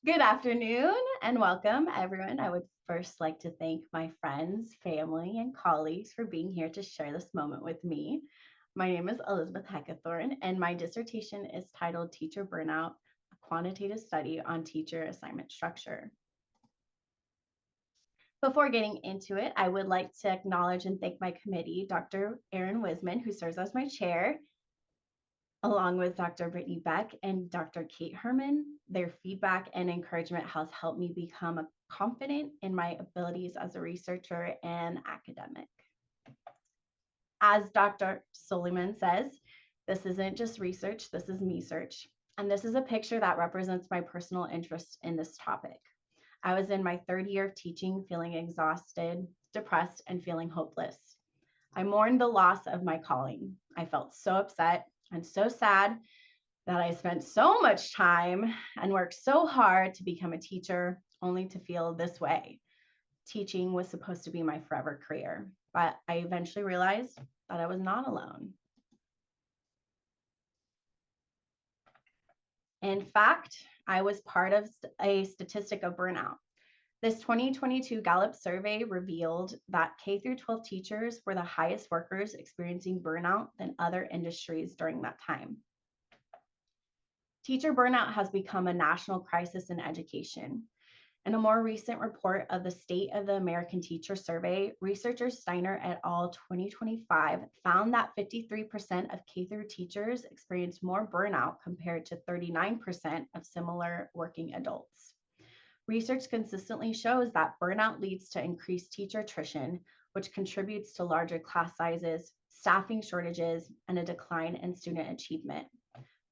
Good afternoon and welcome, everyone. I would first like to thank my friends, family, and colleagues for being here to share this moment with me. My name is Elizabeth Heckathorn, and my dissertation is titled Teacher Burnout, a Quantitative Study on Teacher Assignment Structure. Before getting into it, I would like to acknowledge and thank my committee, Dr. Erin Wisman, who serves as my chair, along with Dr. Brittany Beck and Dr. Kate Herman. Their feedback and encouragement has helped me become confident in my abilities as a researcher and academic. As Dr. Suleiman says, this isn't just research, this is me search. And this is a picture that represents my personal interest in this topic. I was in my third year of teaching, feeling exhausted, depressed, and feeling hopeless. I mourned the loss of my calling. I felt so upset and so sad that I spent so much time and worked so hard to become a teacher only to feel this way. Teaching was supposed to be my forever career, but I eventually realized that I was not alone. In fact, I was part of a statistic of burnout. This 2022 Gallup survey revealed that K through 12 teachers were the highest workers experiencing burnout than other industries during that time. Teacher burnout has become a national crisis in education. In a more recent report of the State of the American Teacher Survey, researchers Steiner et al. 2025 found that 53% of K through teachers experienced more burnout compared to 39% of similar working adults. Research consistently shows that burnout leads to increased teacher attrition, which contributes to larger class sizes, staffing shortages, and a decline in student achievement.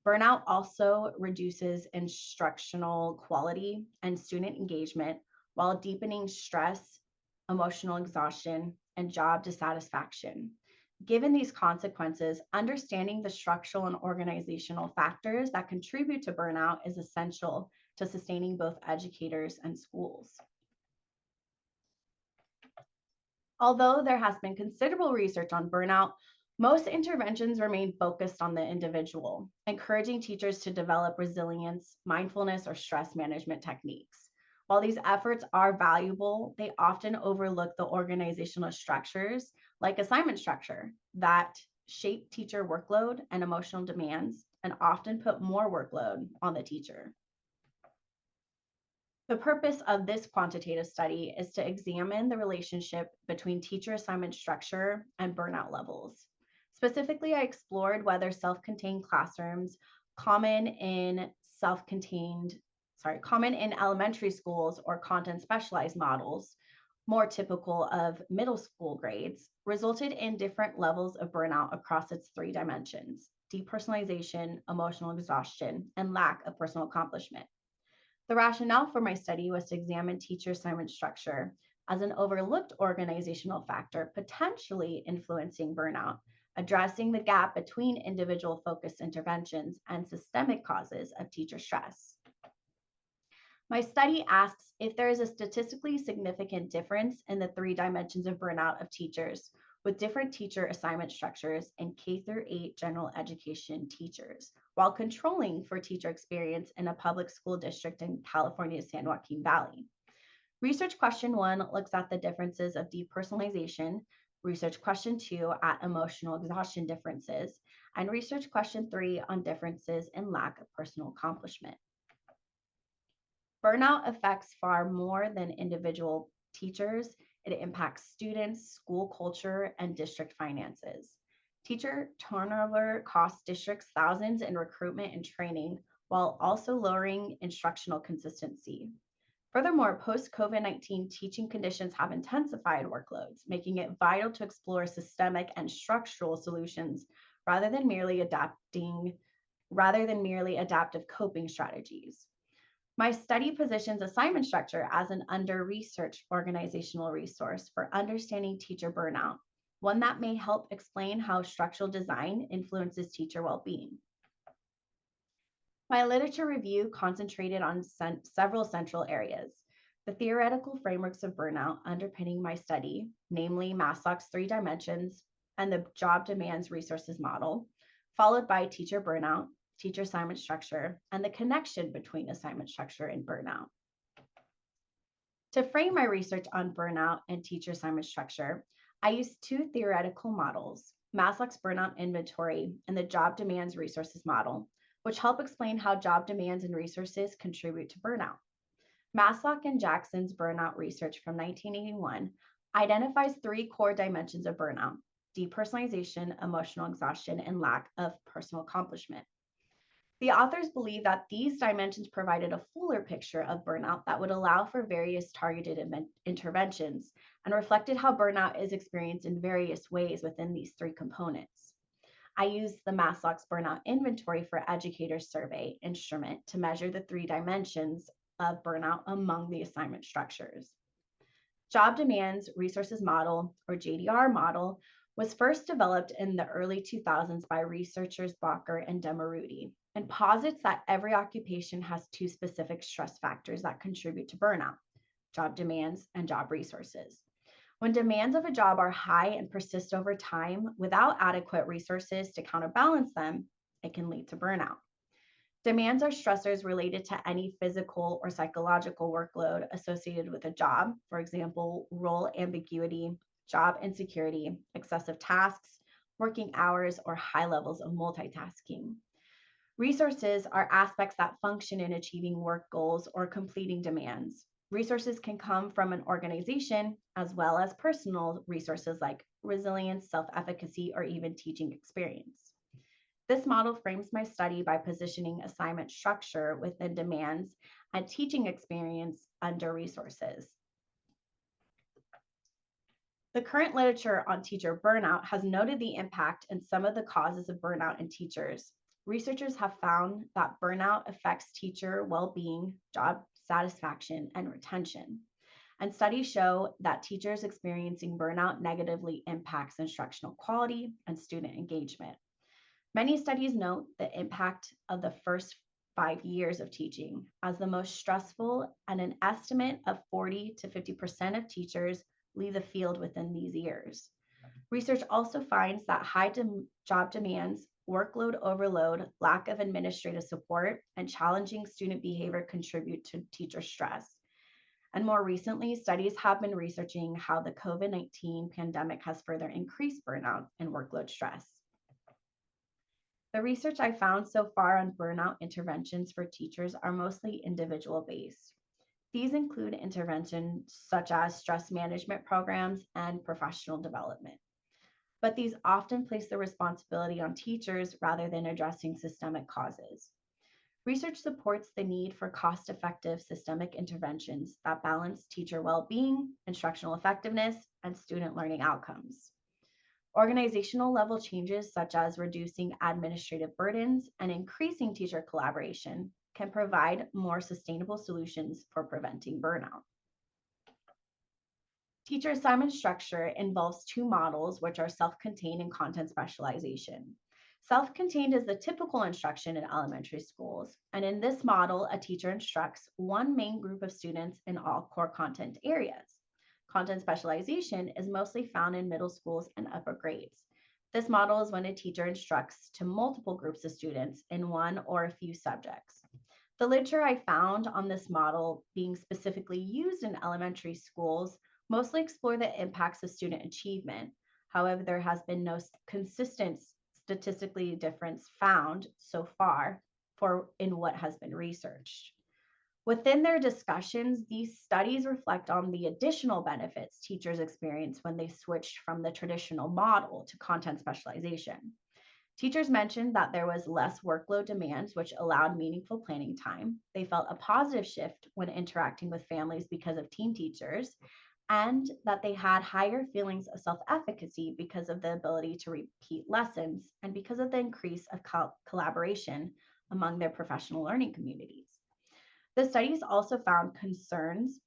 Burnout also reduces instructional quality and student engagement while deepening stress, emotional exhaustion, and job dissatisfaction. Given these consequences, understanding the structural and organizational factors that contribute to burnout is essential to sustaining both educators and schools. Although there has been considerable research on burnout, most interventions remain focused on the individual, encouraging teachers to develop resilience, mindfulness, or stress management techniques. While these efforts are valuable, they often overlook the organizational structures, like assignment structure, that shape teacher workload and emotional demands, and often put more workload on the teacher. The purpose of this quantitative study is to examine the relationship between teacher assignment structure and burnout levels. Specifically, I explored whether self-contained classrooms common in common in elementary schools or content specialized models, more typical of middle school grades, resulted in different levels of burnout across its three dimensions: depersonalization, emotional exhaustion, and lack of personal accomplishment. The rationale for my study was to examine teacher assignment structure as an overlooked organizational factor potentially influencing burnout, addressing the gap between individual focused interventions and systemic causes of teacher stress. My study asks if there is a statistically significant difference in the three dimensions of burnout of teachers with different teacher assignment structures in K through 8 general education teachers, while controlling for teacher experience in a public school district in California's San Joaquin Valley. Research question 1 looks at the differences of depersonalization, research question 2 at emotional exhaustion differences, and research question 3 on differences in lack of personal accomplishment. Burnout affects far more than individual teachers. It impacts students, school culture, and district finances. Teacher turnover costs districts thousands in recruitment and training, while also lowering instructional consistency. Furthermore, post-COVID-19 teaching conditions have intensified workloads, making it vital to explore systemic and structural solutions rather than merely adaptive coping strategies. My study positions assignment structure as an under-researched organizational resource for understanding teacher burnout, one that may help explain how structural design influences teacher well-being. My literature review concentrated on several central areas: the theoretical frameworks of burnout underpinning my study, namely Maslow's three dimensions and the job demands resources model, followed by teacher burnout, teacher assignment structure, and the connection between assignment structure and burnout. To frame my research on burnout and teacher assignment structure, I used two theoretical models, Masloch's burnout inventory and the job demands resources model, which help explain how job demands and resources contribute to burnout. Masloch and Jackson's burnout research from 1981 identifies three core dimensions of burnout: depersonalization, emotional exhaustion, and lack of personal accomplishment. The authors believe that these dimensions provided a fuller picture of burnout that would allow for various targeted interventions and reflected how burnout is experienced in various ways within these three components. I used the Masloch's burnout inventory for educators survey instrument to measure the three dimensions of burnout among the assignment structures. Job demands resources model, or JDR model, was first developed in the early 2000s by researchers Bacher and Demaruti, and posits that every occupation has two specific stress factors that contribute to burnout: job demands and job resources. When demands of a job are high and persist over time without adequate resources to counterbalance them, it can lead to burnout. Demands are stressors related to any physical or psychological workload associated with a job, for example, role ambiguity, job insecurity, excessive tasks, working hours, or high levels of multitasking. Resources are aspects that function in achieving work goals or completing demands. Resources can come from an organization as well as personal resources like resilience, self efficacy, or even teaching experience. This model frames my study by positioning assignment structure within demands and teaching experience under resources. The current literature on teacher burnout has noted the impact and some of the causes of burnout in teachers. Researchers have found that burnout affects teacher well-being, job satisfaction, and retention. And studies show that teachers experiencing burnout negatively impacts instructional quality and student engagement. Many studies note the impact of the first 5 years of teaching as the most stressful, and an estimate of 40 to 50% of teachers leave the field within these years. Research also finds that high job demands, workload overload, lack of administrative support, and challenging student behavior contribute to teacher stress. And more recently, studies have been researching how the COVID-19 pandemic has further increased burnout and workload stress. The research I found so far on burnout interventions for teachers are mostly individual based. These include interventions such as stress management programs and professional development. But these often place the responsibility on teachers rather than addressing systemic causes. Research supports the need for cost-effective systemic interventions that balance teacher well-being, instructional effectiveness, and student learning outcomes. Organizational level changes such as reducing administrative burdens and increasing teacher collaboration can provide more sustainable solutions for preventing burnout. Teacher assignment structure involves two models, which are self-contained and content specialization. Self-contained is the typical instruction in elementary schools, and in this model, a teacher instructs one main group of students in all core content areas. Content specialization is mostly found in middle schools and upper grades. This model is when a teacher instructs to multiple groups of students in one or a few subjects. The literature I found on this model being specifically used in elementary schools mostly explore the impacts of student achievement. However, there has been no consistent statistically difference found so far in what has been researched. Within their discussions, these studies reflect on the additional benefits teachers experience when they switched from the traditional model to content specialization. Teachers mentioned that there was less workload demands, which allowed meaningful planning time. They felt a positive shift when interacting with families because of team teachers, and that they had higher feelings of self-efficacy because of the ability to repeat lessons and because of the increase of collaboration among their professional learning communities. The studies also found concerns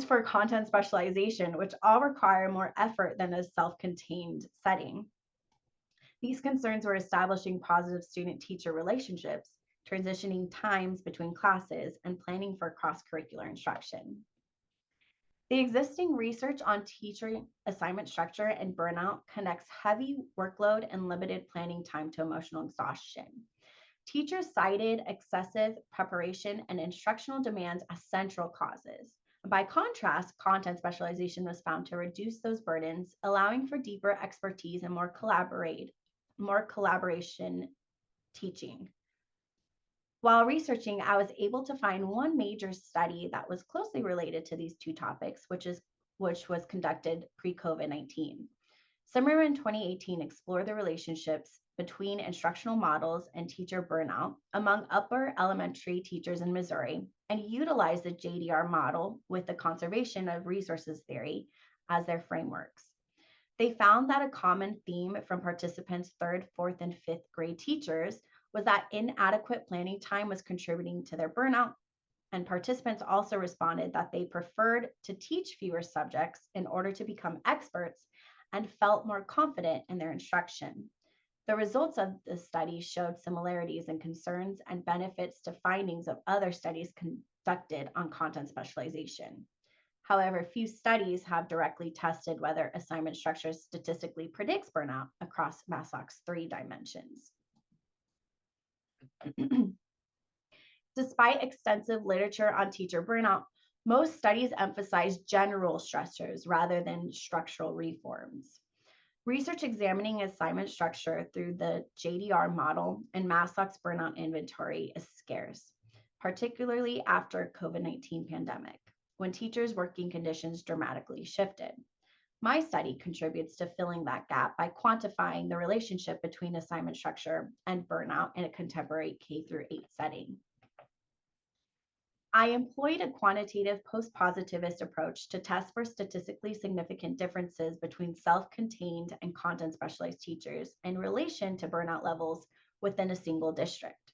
for content specialization, which all require more effort than a self-contained setting. These concerns were establishing positive student-teacher relationships, transitioning times between classes, and planning for cross-curricular instruction. The existing research on teacher assignment structure and burnout connects heavy workload and limited planning time to emotional exhaustion. Teachers cited excessive preparation and instructional demands as central causes. By contrast, content specialization was found to reduce those burdens, allowing for deeper expertise and more collaboration teaching. While researching, I was able to find one major study that was closely related to these two topics, which was conducted pre-COVID-19. Summer in 2018 explored the relationships between instructional models and teacher burnout among upper elementary teachers in Missouri and utilized the JDR model with the conservation of resources theory as their frameworks. They found that a common theme from participants' third, fourth, and fifth grade teachers was that inadequate planning time was contributing to their burnout. And participants also responded that they preferred to teach fewer subjects in order to become experts and felt more confident in their instruction. The results of the study showed similarities in concerns and benefits to findings of other studies conducted on content specialization. However, few studies have directly tested whether assignment structure statistically predicts burnout across Maslach's three dimensions. Despite extensive literature on teacher burnout, most studies emphasize general stressors rather than structural reforms. Research examining assignment structure through the JDR model and Maslach's burnout inventory is scarce, particularly after COVID-19 pandemic, when teachers' working conditions dramatically shifted. My study contributes to filling that gap by quantifying the relationship between assignment structure and burnout in a contemporary K-8 setting. I employed a quantitative post-positivist approach to test for statistically significant differences between self-contained and content specialized teachers in relation to burnout levels within a single district.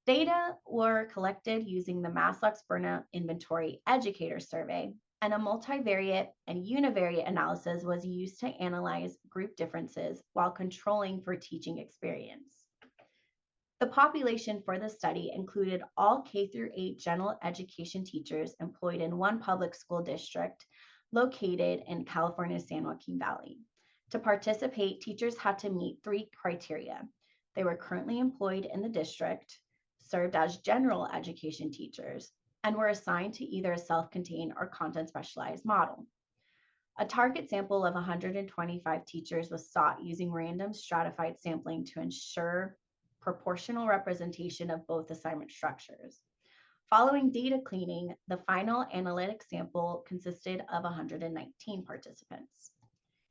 Data were collected using the Maslach's Burnout Inventory Educator Survey, and a multivariate and univariate analysis was used to analyze group differences while controlling for teaching experience. The population for the study included all K-8 general education teachers employed in one public school district located in California's San Joaquin Valley. To participate, teachers had to meet three criteria. They were currently employed in the district, served as general education teachers, and were assigned to either a self-contained or content specialized model. A target sample of 125 teachers was sought using random stratified sampling to ensure proportional representation of both assignment structures. Following data cleaning, the final analytic sample consisted of 119 participants.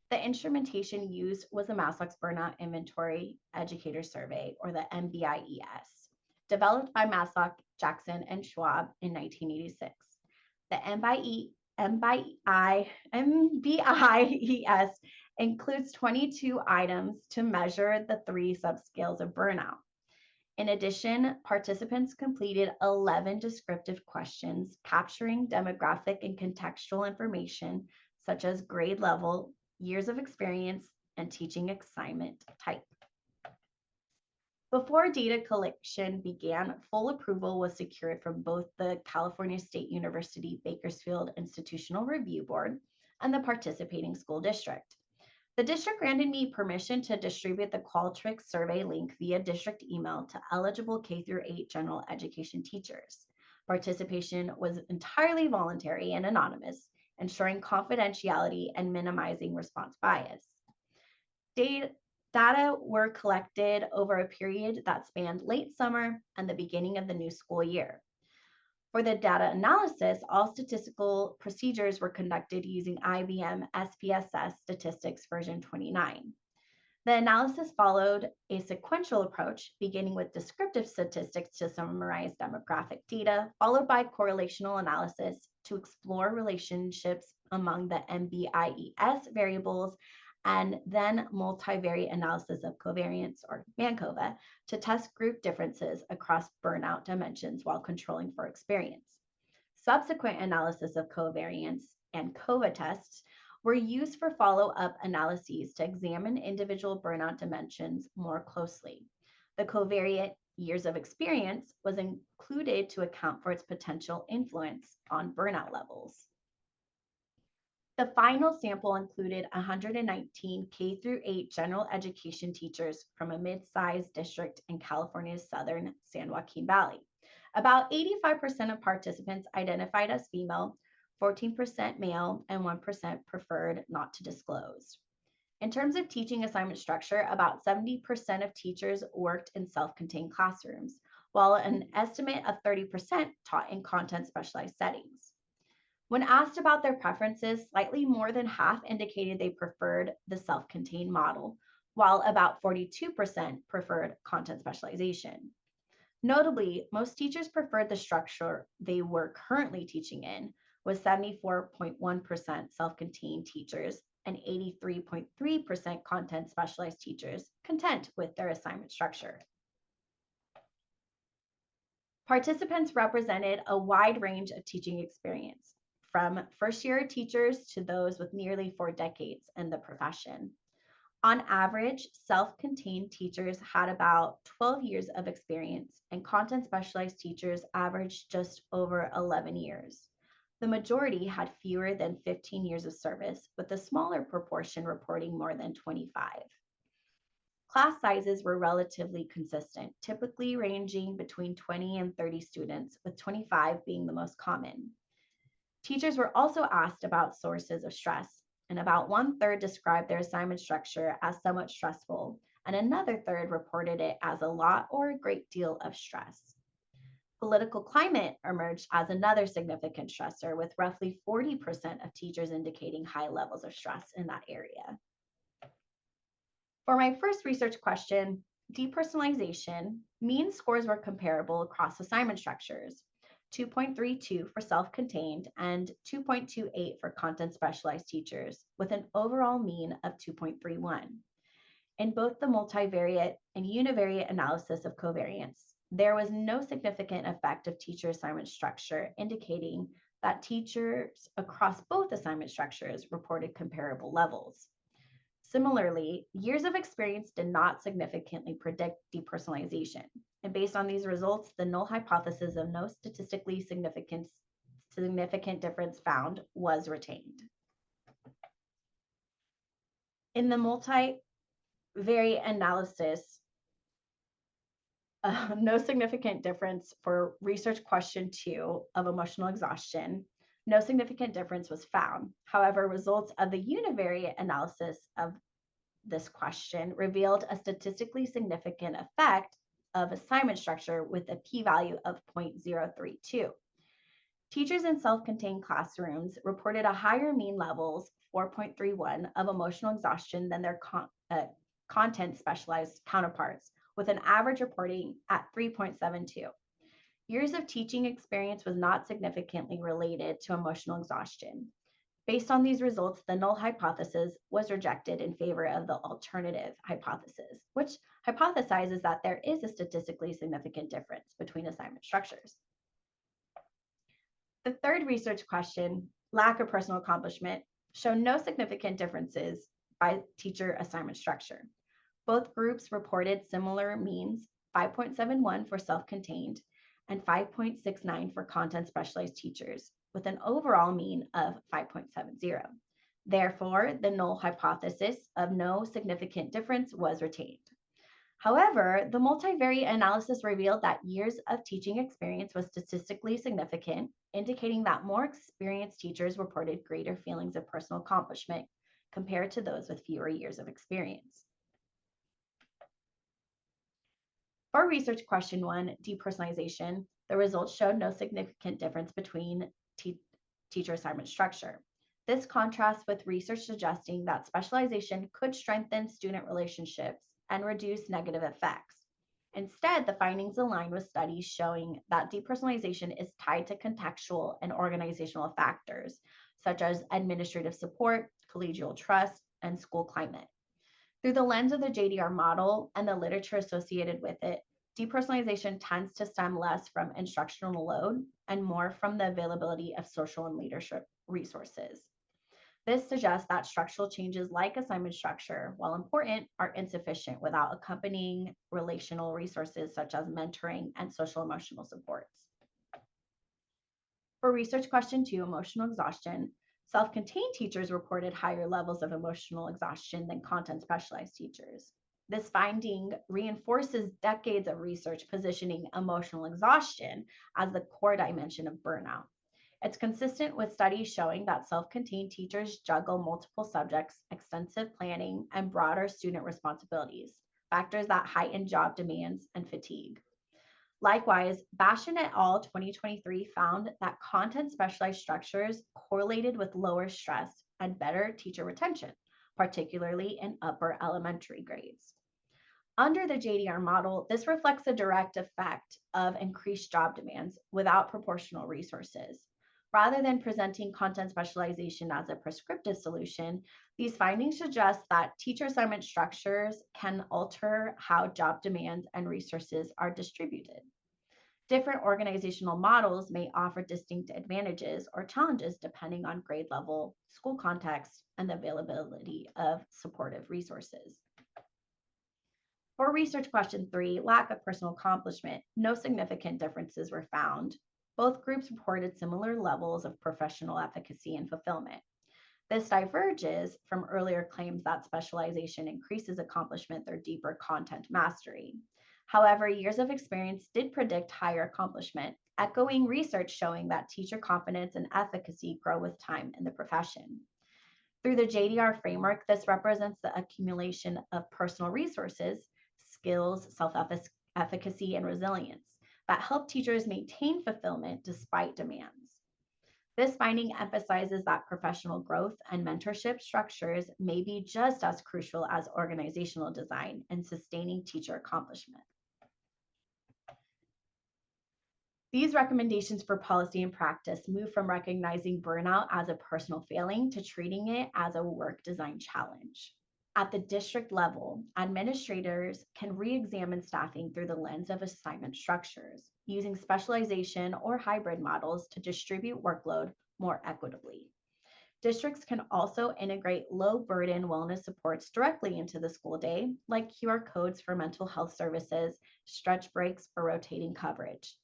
The instrumentation used was the Maslach's Burnout Inventory Educator Survey, or the MBIES, developed by Maslach, Jackson, and Schwab in 1986. The MBIES includes 22 items to measure the three subscales of burnout. In addition, participants completed 11 descriptive questions capturing demographic and contextual information such as grade level, years of experience, and teaching assignment type. Before data collection began, full approval was secured from both the California State University Bakersfield Institutional Review Board and the participating school district. The district granted me permission to distribute the Qualtrics survey link via district email to eligible K-8 general education teachers. Participation was entirely voluntary and anonymous, ensuring confidentiality and minimizing response bias. Data were collected over a period that spanned late summer and the beginning of the new school year. For the data analysis, all statistical procedures were conducted using IBM SPSS Statistics version 29. The analysis followed a sequential approach, beginning with descriptive statistics to summarize demographic data, followed by correlational analysis to explore relationships among the MBIES variables, and then multivariate analysis of covariance, or MANCOVA, to test group differences across burnout dimensions while controlling for experience. Subsequent analysis of covariance and COVA tests were used for follow-up analyses to examine individual burnout dimensions more closely. The covariate years of experience was included to account for its potential influence on burnout levels. The final sample included 119 K through 8 general education teachers from a mid-sized district in California's southern San Joaquin Valley. About 85% of participants identified as female, 14% male, and 1% preferred not to disclose. In terms of teaching assignment structure, about 70% of teachers worked in self-contained classrooms, while an estimate of 30% taught in content specialized settings. When asked about their preferences, slightly more than half indicated they preferred the self-contained model, while about 42% preferred content specialization. Notably, most teachers preferred the structure they were currently teaching in, with 74.1% self-contained teachers and 83.3% content specialized teachers content with their assignment structure. Participants represented a wide range of teaching experience, from first-year teachers to those with nearly 4 decades in the profession. On average, self-contained teachers had about 12 years of experience, and content specialized teachers averaged just over 11 years. The majority had fewer than 15 years of service, with a smaller proportion reporting more than 25. Class sizes were relatively consistent, typically ranging between 20 and 30 students, with 25 being the most common. Teachers were also asked about sources of stress, and about 1/3 described their assignment structure as somewhat stressful, and another third reported it as a lot or a great deal of stress. Political climate emerged as another significant stressor, with roughly 40% of teachers indicating high levels of stress in that area. For my first research question, depersonalization, mean scores were comparable across assignment structures. 2.32 for self-contained and 2.28 for content specialized teachers, with an overall mean of 2.31. In both the multivariate and univariate analysis of covariance, there was no significant effect of teacher assignment structure, indicating that teachers across both assignment structures reported comparable levels. Similarly, years of experience did not significantly predict depersonalization. And based on these results, the null hypothesis of no statistically significant difference found was retained. In the multivariate analysis, no significant difference for research question 2 of emotional exhaustion. No significant difference was found. However, results of the univariate analysis of this question revealed a statistically significant effect of assignment structure with a p-value of 0.032. Teachers in self-contained classrooms reported a higher mean levels, 4.31, of emotional exhaustion than their content specialized counterparts, with an average reporting at 3.72. Years of teaching experience was not significantly related to emotional exhaustion. Based on these results, the null hypothesis was rejected in favor of the alternative hypothesis, which hypothesizes that there is a statistically significant difference between assignment structures. The third research question, lack of personal accomplishment, showed no significant differences by teacher assignment structure. Both groups reported similar means, 5.71 for self-contained and 5.69 for content specialized teachers, with an overall mean of 5.70. Therefore, the null hypothesis of no significant difference was retained. However, the multivariate analysis revealed that years of teaching experience was statistically significant, indicating that more experienced teachers reported greater feelings of personal accomplishment compared to those with fewer years of experience. For research question 1, depersonalization, the results showed no significant difference between teacher assignment structure. This contrasts with research suggesting that specialization could strengthen student relationships and reduce negative effects. Instead, the findings align with studies showing that depersonalization is tied to contextual and organizational factors, such as administrative support, collegial trust, and school climate. Through the lens of the JDR model and the literature associated with it, depersonalization tends to stem less from instructional load and more from the availability of social and leadership resources. This suggests that structural changes like assignment structure, while important, are insufficient without accompanying relational resources such as mentoring and social emotional supports. For research question 2, emotional exhaustion, Self-contained teachers reported higher levels of emotional exhaustion than content specialized teachers. This finding reinforces decades of research positioning emotional exhaustion as the core dimension of burnout. It's consistent with studies showing that self contained teachers juggle multiple subjects, extensive planning, and broader student responsibilities, factors that heighten job demands and fatigue. Likewise, Bashan et al. 2023 found that content specialized structures correlated with lower stress and better teacher retention, particularly in upper elementary grades. Under the JDR model, this reflects a direct effect of increased job demands without proportional resources. Rather than presenting content specialization as a prescriptive solution, these findings suggest that teacher assignment structures can alter how job demands and resources are distributed. Different organizational models may offer distinct advantages or challenges depending on grade level, school context, and the availability of supportive resources. For research question 3, lack of personal accomplishment, no significant differences were found. Both groups reported similar levels of professional efficacy and fulfillment. This diverges from earlier claims that specialization increases accomplishment through deeper content mastery. However, years of experience did predict higher accomplishment, echoing research showing that teacher confidence and efficacy grow with time in the profession. Through the JDR framework, this represents the accumulation of personal resources, skills, self efficacy, and resilience that help teachers maintain fulfillment despite demands. This finding emphasizes that professional growth and mentorship structures may be just as crucial as organizational design in sustaining teacher accomplishment. These recommendations for policy and practice move from recognizing burnout as a personal failing to treating it as a work design challenge. At the district level, administrators can re-examine staffing through the lens of assignment structures, using specialization or hybrid models to distribute workload more equitably. Districts can also integrate low-burden wellness supports directly into the school day, like QR codes for mental health services, stretch breaks, or rotating coverage.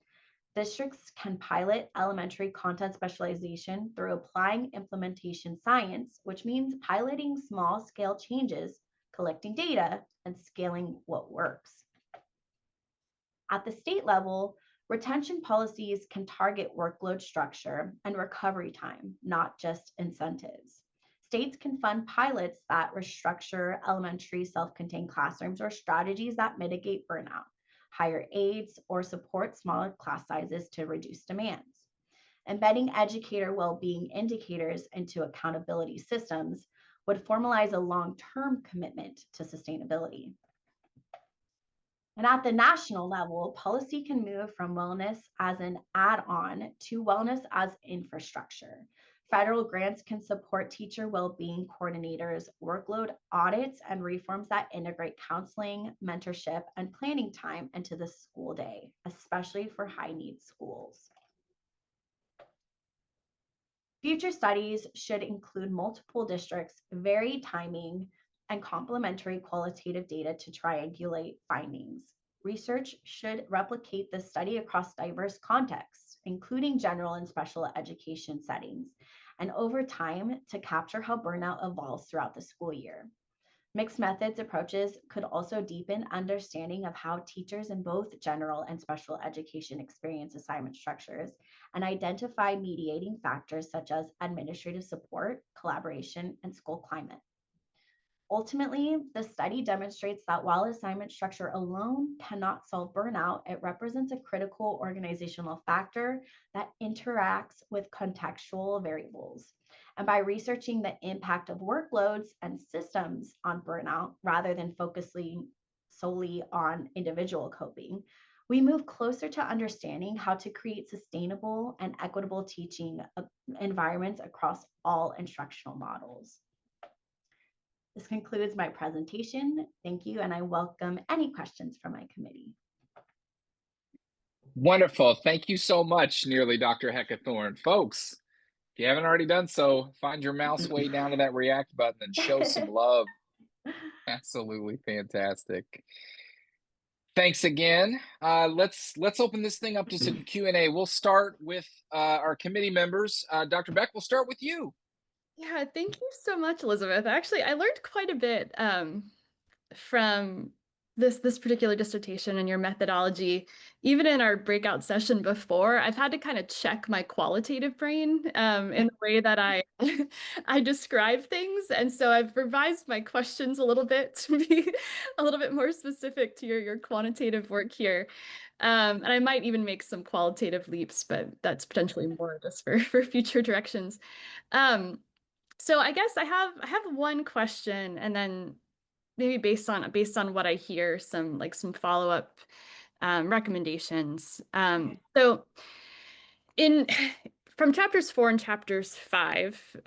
Districts can pilot elementary content specialization through applying implementation science, which means piloting small scale changes, collecting data, and scaling what works. At the state level, retention policies can target workload structure and recovery time, not just incentives. States can fund pilots that restructure elementary self-contained classrooms or strategies that mitigate burnout, hire aides, or support smaller class sizes to reduce demands. Embedding educator well-being indicators into accountability systems would formalize a long-term commitment to sustainability. And at the national level, policy can move from wellness as an add-on to wellness as infrastructure. Federal grants can support teacher well-being coordinators, workload audits, and reforms that integrate counseling, mentorship, and planning time into the school day, especially for high-need schools. Future studies should include multiple districts, varied timing, and complementary qualitative data to triangulate findings. Research should replicate this study across diverse contexts, including general and special education settings, and over time to capture how burnout evolves throughout the school year. Mixed methods approaches could also deepen understanding of how teachers in both general and special education experience assignment structures and identify mediating factors such as administrative support, collaboration, and school climate. Ultimately, the study demonstrates that while assignment structure alone cannot solve burnout, it represents a critical organizational factor that interacts with contextual variables. And by researching the impact of workloads and systems on burnout, rather than focusing solely on individual coping, we move closer to understanding how to create sustainable and equitable teaching environments across all instructional models. This concludes my presentation. Thank you, and I welcome any questions from my committee. Wonderful. Thank you so much, nearly Dr. Heckathorn. Folks, if you haven't already done so, find your mouse way down to that react button and show some love. Absolutely fantastic. Thanks again. Let's open this thing up to some Q&A. We'll start with our committee members. Dr. Beck, we'll start with you. Yeah, thank you so much, Elizabeth. Actually, I learned quite a bit from this particular dissertation and your methodology. Even in our breakout session before, I've had to kind of check my qualitative brain in the way that I I describe things, and so I've revised my questions a little bit to be a little bit more specific to your quantitative work here. And I might even make some qualitative leaps, but that's potentially more just for future directions. Um, so I guess I have one question, and then maybe based on what I hear, some follow-up recommendations. Okay. So in from chapters 4 and chapters 5,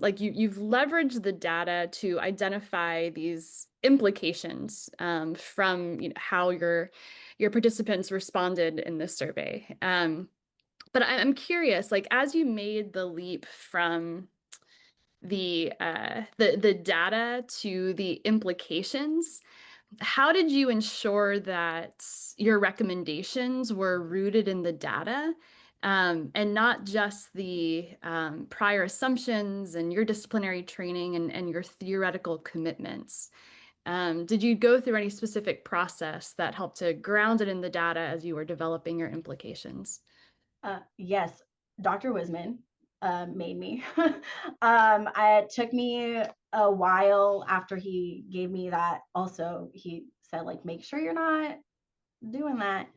like you've leveraged the data to identify these implications from how your participants responded in this survey. But I'm curious, like as you made the leap from the data to the implications, how did you ensure that your recommendations were rooted in the data, and not just the prior assumptions and your disciplinary training and your theoretical commitments? Did you go through any specific process that helped to ground it in the data as you were developing your implications? Yes, Dr. Wisman made me. It took me a while after he gave me that. Also, he said, like, make sure you're not doing that.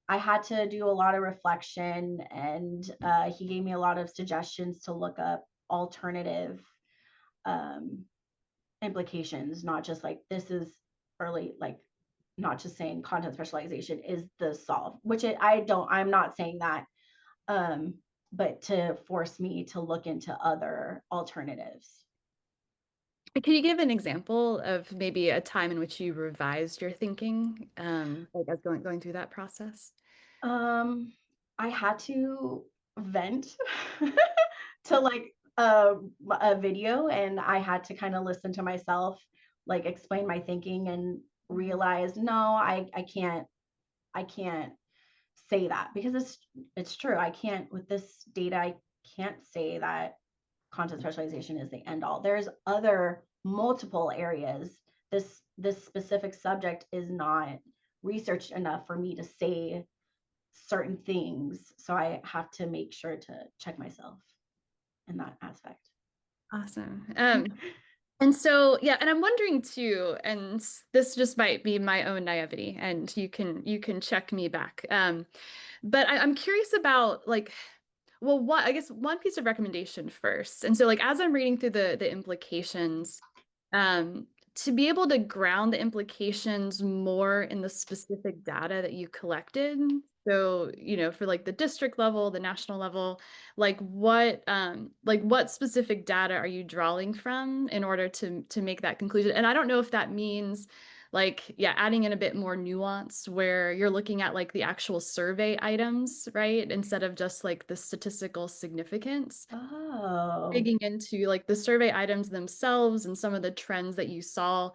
I had to do a lot of reflection, and he gave me a lot of suggestions to look up alternative um, implications, not just like this is early, like not just saying content specialization is the solve, which I'm not saying that, um, but to force me to look into other alternatives. Can you give an example of maybe a time in which you revised your thinking, like as going through that process? Um, I had to vent to like a video, and I had to kind of listen to myself, like explain my thinking, and realize no, I can't say that because it's true. I can't with this data. I can't say that content specialization is the end all. There's other multiple areas. This specific subject is not researched enough for me to say certain things. So I have to make sure to check myself in that aspect. Awesome. And so, yeah, and I'm wondering too, and this just might be my own naivety, and you can check me back. But I'm curious about like, well, what I guess one piece of recommendation first. And so, like, as I'm reading through the implications, um, to be able to ground the implications more in the specific data that you collected. So, for like the district level, the national level, like what specific data are you drawing from in order to make that conclusion? And I don't know if that means like, yeah, adding in a bit more nuance where you're looking at like the actual survey items, right? Instead of just like the statistical significance, Oh, digging into like the survey items themselves and some of the trends that you saw.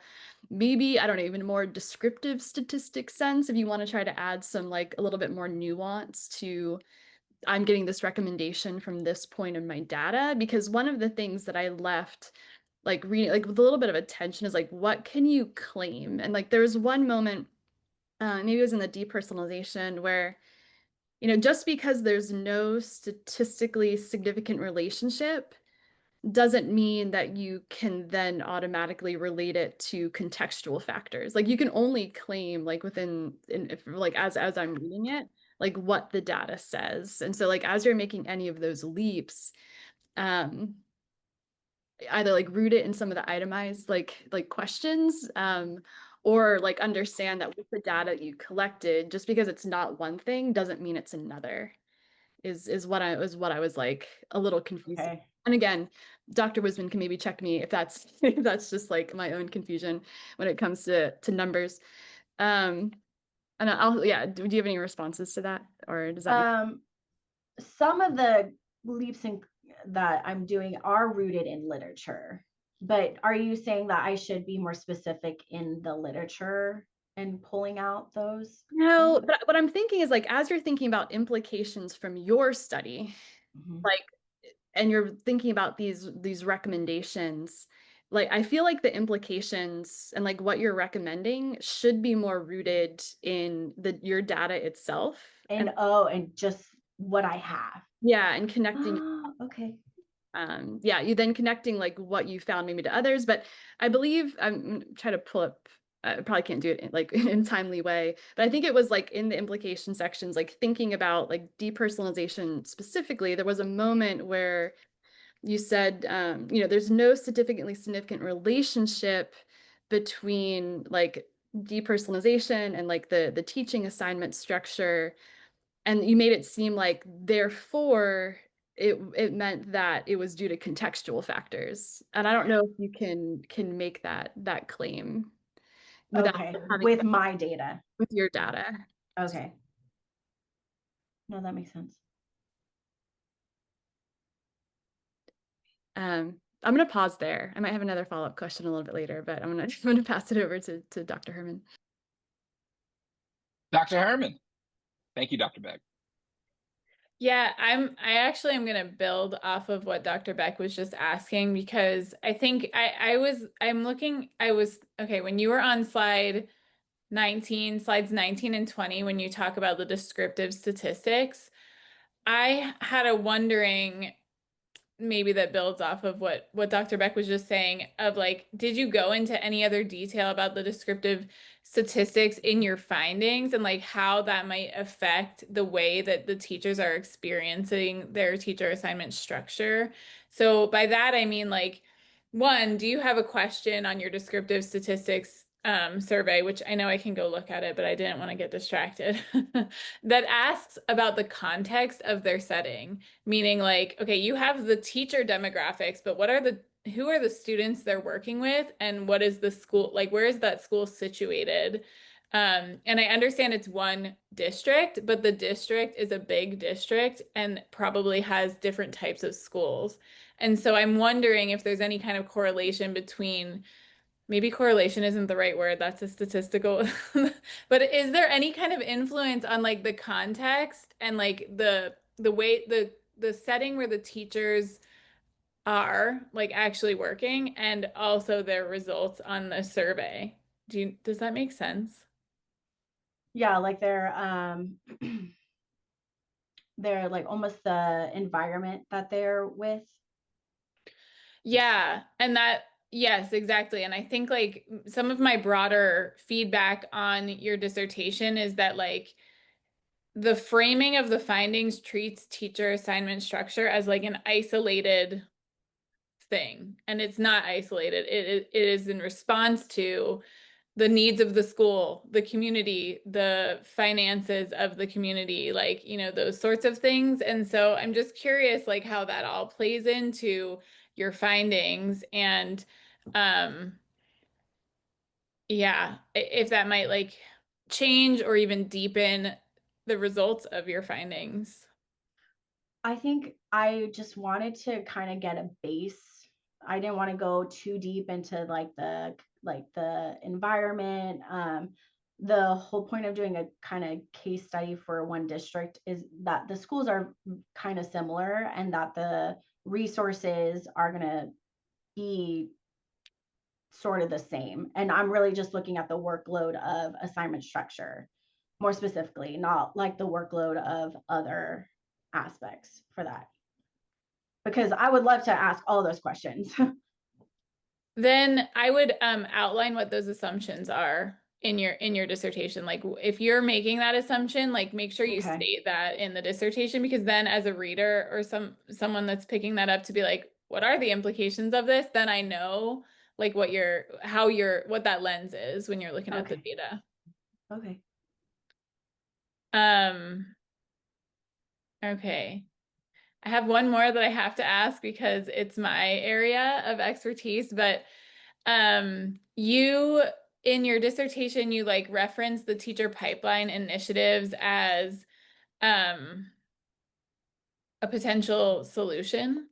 Maybe, I don't know, even more descriptive statistic sense if you want to try to add some like a little bit more nuance to I'm getting this recommendation from this point in my data. Because one of the things that I left like reading like with a little bit of attention is like what can you claim? And like there was one moment, maybe it was in the depersonalization where just because there's no statistically significant relationship doesn't mean that you can then automatically relate it to contextual factors. Like you can only claim like if, like as I'm reading it, like what the data says. And so like as you're making any of those leaps, um, either like root it in some of the itemized like questions, or like understand that with the data you collected, just because it's not one thing doesn't mean it's another is what I was like a little confused. okay. And again, Dr. Wisman can maybe check me if that's if that's just like my own confusion when it comes to numbers. Um, and yeah, do you have any responses to that, or does that make Um, some of the leaps that I'm doing are rooted in literature, but are you saying that I should be more specific in the literature and pulling out those no? things? But what I'm thinking is like as you're thinking about implications from your study, Mhm. like and you're thinking about these recommendations, like I feel like the implications and like what you're recommending should be more rooted in your data itself. And oh, and just what I have. Yeah, and connecting Okay. yeah, you then connecting like what you found maybe to others. But I believe I'm trying to pull up, I probably can't do it in, like in a timely way, but I think it was like in the implication sections, like thinking about like depersonalization specifically, there was a moment where you said, you know, there's no statistically significant relationship between like depersonalization and like the teaching assignment structure, and you made it seem like therefore it meant that it was due to contextual factors. And I don't know if you can make that claim without Okay. having With my data. with your data. Okay. No, that makes sense. I'm going to pause there. I might have another follow-up question a little bit later, but I'm going to pass it over to Dr. Herman. Dr. Herman. Thank you, Dr. Beck. Yeah, I actually am going to build off of what Dr. Beck was just asking, because I think okay, when you were on slides 19 and 20, when you talk about the descriptive statistics, I had a wondering, maybe that builds off of what Dr. Beck was just saying, of like, did you go into any other detail about the descriptive statistics in your findings and like how that might affect the way that the teachers are experiencing their teacher assignment structure? So by that I mean, like, one, do you have a question on your descriptive statistics survey, which I know I can go look at it, but I didn't want to get distracted, that asks about the context of their setting? Meaning, like, okay, you have the teacher demographics, but who are the students they're working with, and what is the school, like, where is that school situated? And I understand it's one district, but the district is a big district and probably has different types of schools. And so I'm wondering if there's any kind of correlation between, maybe correlation isn't the right word, that's a statistical, but is there any kind of influence on like the context and like the way the setting where the teachers are like actually working, and also their results on the survey? Does that make sense? Yeah, like they're like almost the environment that they're with. Yeah, and that, yes, exactly. And I think like some of my broader feedback on your dissertation is that like the framing of the findings treats teacher assignment structure as like an isolated thing, and it's not isolated. It is in response to the needs of the school, the community, the finances of the community, like, you know, those sorts of things. And so I'm just curious, like, how that all plays into your findings, and yeah, if that might like change or even deepen the results of your findings. I think I just wanted to kind of get a base. I didn't want to go too deep into like the environment. The whole point of doing a kind of case study for one district is that the schools are kind of similar and that the resources are going to be sort of the same. And I'm really just looking at the workload of assignment structure, more specifically, not like the workload of other aspects for that. Because I would love to ask all those questions. Then I would outline what those assumptions are in your dissertation. Like, if you're making that assumption, like, make sure you Okay. state that in the dissertation, because then as a reader or someone that's picking that up to be like, what are the implications of this? Then I know like what that lens is when you're looking at the Okay. data. Okay. Okay. I have one more that I have to ask because it's my area of expertise, but you, in your dissertation, you like reference the teacher pipeline initiatives as a potential solution.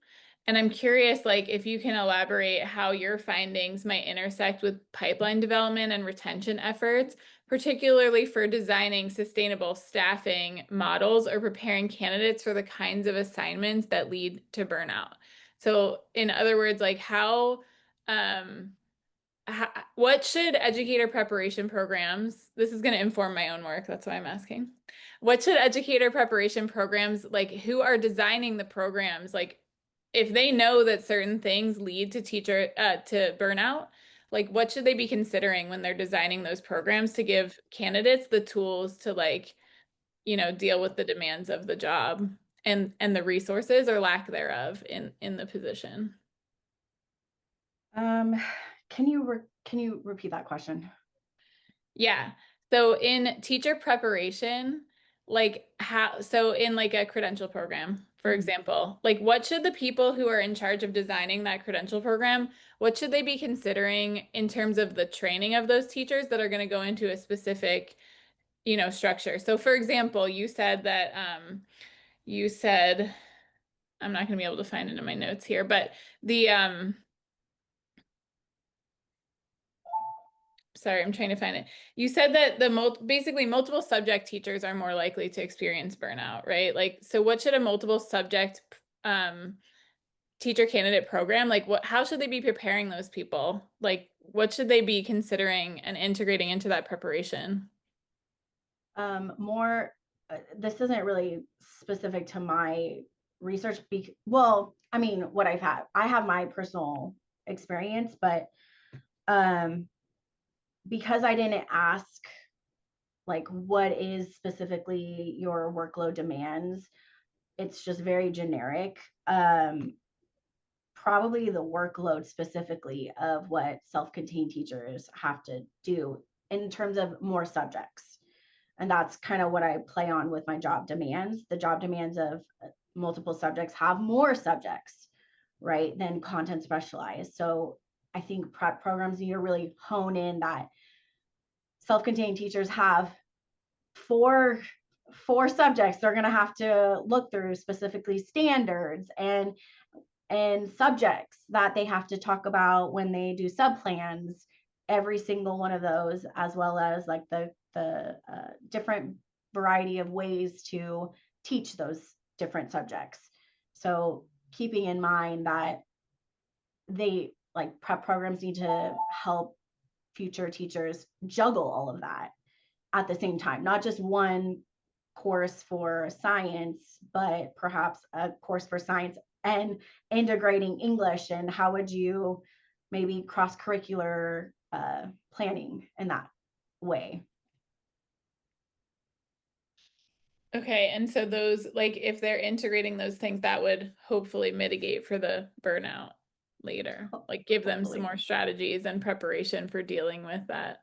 And I'm curious, like, if you can elaborate how your findings might intersect with pipeline development and retention efforts, particularly for designing sustainable staffing models or preparing candidates for the kinds of assignments that lead to burnout. So in other words, like what should educator preparation programs, this is going to inform my own work, that's why I'm asking. What should educator preparation programs, like who are designing the programs, like if they know that certain things lead to to burnout, like what should they be considering when they're designing those programs to give candidates the tools to like, deal with the demands of the job and the resources or lack thereof in the position? Can you repeat that question? Yeah. So in teacher preparation, so in like a credential program, for example, like what should the people who are in charge of designing that credential program, what should they be considering in terms of the training of those teachers that are going to go into a specific, structure? So for example, you said that, I'm not going to be able to find it in my notes here, but sorry, I'm trying to find it. You said that basically multiple subject teachers are more likely to experience burnout, right? Like, so what should a multiple subject teacher candidate program, like how should they be preparing those people? Like, what should they be considering and integrating into that preparation? This isn't really specific to my research. Well, I mean, what I have my personal experience, but because I didn't ask like what is specifically your workload demands, it's just very generic. Probably the workload specifically of what self-contained teachers have to do in terms of more subjects. And that's kind of what I play on with my job demands. The job demands of multiple subjects have more subjects, right, than content specialized. So I think prep programs need to really hone in that self-contained teachers have four subjects they're going to have to look through, specifically standards and subjects that they have to talk about when they do subplans, every single one of those, as well as like the different variety of ways to teach those different subjects. So keeping in mind that they like prep programs need to help future teachers juggle all of that at the same time, not just one course for science, but perhaps a course for science and integrating English, and how would you maybe cross-curricular planning in that way. Okay, and so those, like if they're integrating those things, that would hopefully mitigate for the burnout later, like give them some more strategies and preparation for dealing with that.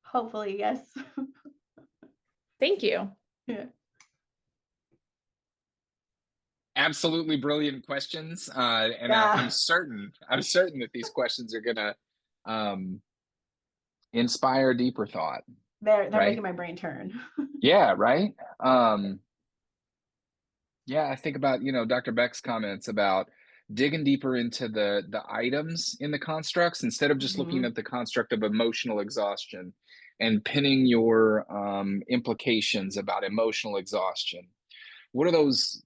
Hopefully, yes. Thank you. Yeah. Absolutely brilliant questions, and Yeah. I'm certain that these questions are gonna inspire deeper thought. They're right? making my brain turn. Yeah, right. Yeah, I think about Dr. Beck's comments about digging deeper into the items in the constructs instead of just looking at the construct of emotional exhaustion and pinning your implications about emotional exhaustion. What are those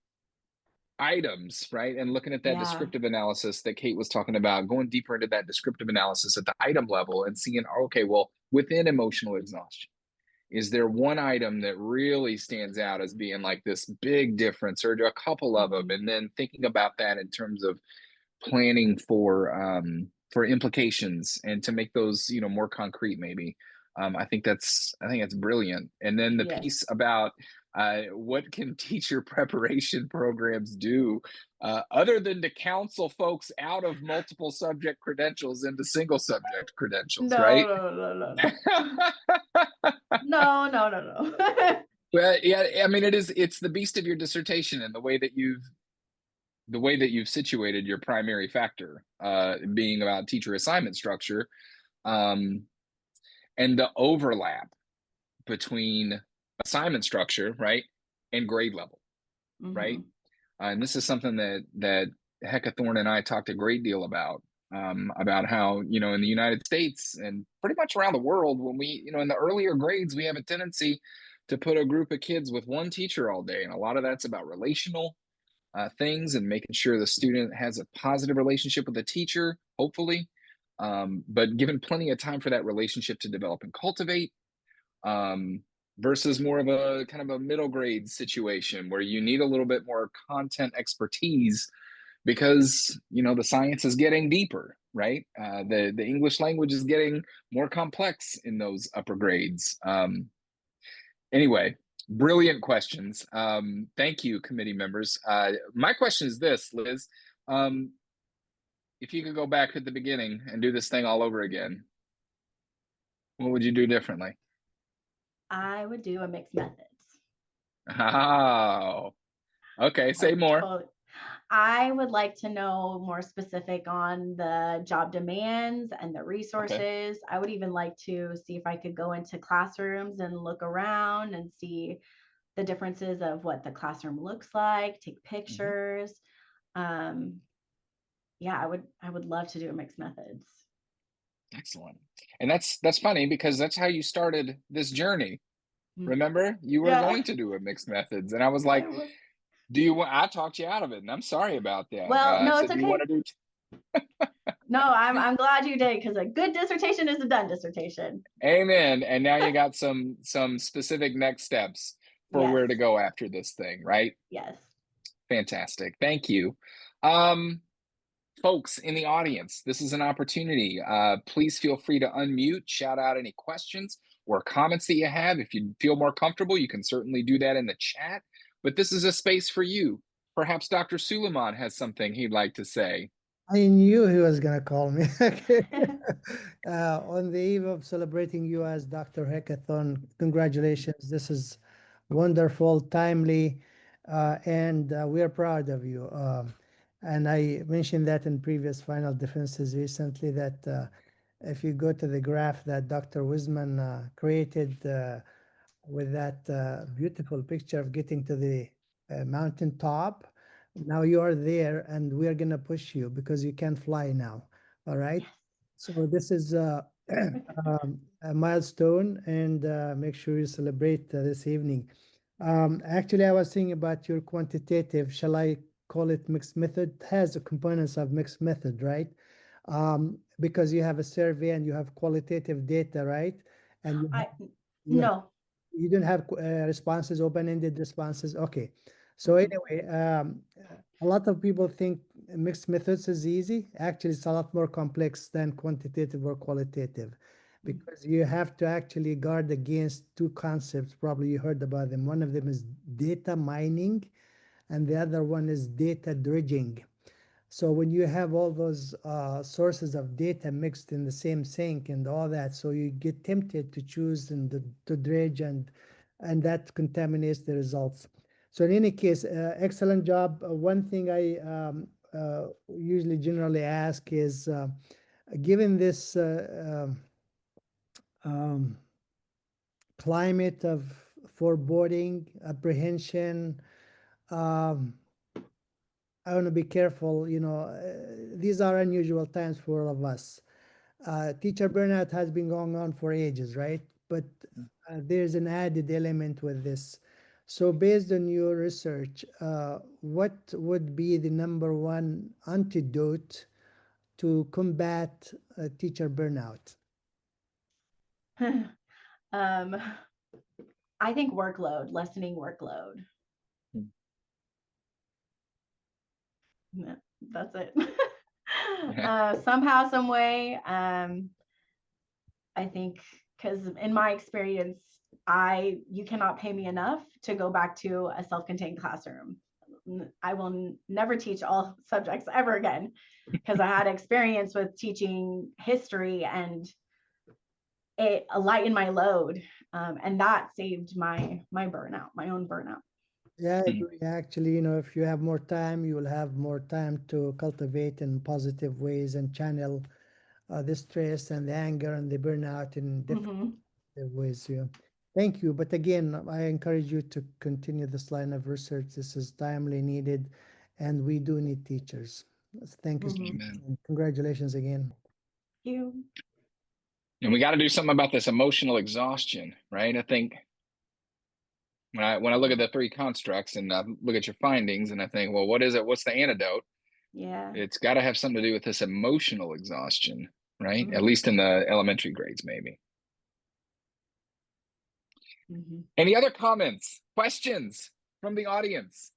items, right? And looking at that Yeah. descriptive analysis that Kate was talking about, going deeper into that descriptive analysis at the item level and seeing, okay, well, within emotional exhaustion, is there one item that really stands out as being like this big difference, or a couple of them? And then thinking about that in terms of planning for implications and to make those more concrete maybe. I think that's brilliant. And then the Yes. piece about what can teacher preparation programs do other than to counsel folks out of multiple subject credentials into single subject credentials, right? No. No. Well, yeah, I mean, it's the beast of your dissertation and the way that you've situated your primary factor being about teacher assignment structure, and the overlap between assignment structure, right, and grade level, right? And this is something that Heckathorn and I talked a great deal about about how, in the United States and pretty much around the world, when we, in the earlier grades, we have a tendency to put a group of kids with one teacher all day. And a lot of that's about relational things and making sure the student has a positive relationship with the teacher, hopefully, but given plenty of time for that relationship to develop and cultivate, versus more of a kind of a middle grade situation where you need a little bit more content expertise because the science is getting deeper, right? The English language is getting more complex in those upper grades. Anyway, brilliant questions. Thank you, committee members. My question is this, Liz. If you could go back at the beginning and do this thing all over again, what would you do differently? I would do a mixed methods. Oh, okay. Say more. I would like to know more specific on the job demands and the resources. Okay. I would even like to see if I could go into classrooms and look around and see the differences of what the classroom looks like, take pictures. Yeah, I would love to do a mixed methods. Excellent. And that's funny because that's how you started this journey. Remember, you were going to do a mixed methods, and I was like, "Do you want?" I talked you out of it, and I'm sorry about that. Well, no, I said, it's okay. "Do you want to do?" No, I'm glad you did, because a good dissertation is a done dissertation. Amen. And now you got some specific next steps for where to go after this thing, right? Yes. Fantastic. Thank you. Folks in the audience, this is an opportunity. Please feel free to unmute, shout out any questions or comments that you have. If you feel more comfortable, you can certainly do that in the chat. But this is a space for you. Perhaps Dr. Suleiman has something he'd like to say. I knew he was going to call me. On the eve of celebrating you as Dr. Hackathon, congratulations. This is wonderful, timely, and we are proud of you. And I mentioned that in previous final defenses recently that if you go to the graph that Dr. Wisman created with that beautiful picture of getting to the mountain top, now you are there and we are going to push you because you can fly now. All right. So this is a milestone, and make sure you celebrate this evening. Actually, I was thinking about your quantitative, shall I call it mixed method? It has the components of mixed method, right? Because you have a survey and you have qualitative data, right? And no. You don't have responses, open-ended responses. Okay. So anyway, a lot of people think mixed methods is easy. Actually, it's a lot more complex than quantitative or qualitative, because you have to actually guard against two concepts. Probably you heard about them. One of them is data mining, and the other one is data dredging. So when you have all those sources of data mixed in the same sink and all that, so you get tempted to choose and to dredge, and that contaminates the results. So in any case, excellent job. One thing I usually generally ask is, given this climate of foreboding, apprehension, I want to be careful, these are unusual times for all of us. Teacher burnout has been going on for ages, right? But there's an added element with this. So based on your research, what would be the number one antidote to combat teacher burnout? I think lessening workload. That's it. Somehow, some way, I think, because in my experience, you cannot pay me enough to go back to a self-contained classroom. I will never teach all subjects ever again, because I had experience with teaching history, and it lightened my load, and that saved my burnout, my own burnout. Yeah, I agree. Actually, if you have more time, you will have more time to cultivate in positive ways and channel the stress and the anger and the burnout in different ways. Yeah. Thank you. But again, I encourage you to continue this line of research. This is timely needed, and we do need teachers. Thank you. Amen. And congratulations again. You. And we got to do something about this emotional exhaustion, right? I think when I look at the three constructs and I look at your findings and I think, well, what is it? What's the antidote? Yeah. It's got to have something to do with this emotional exhaustion, right? At Mhm. least in the elementary grades, maybe. Mhm. Any other comments, questions from the audience?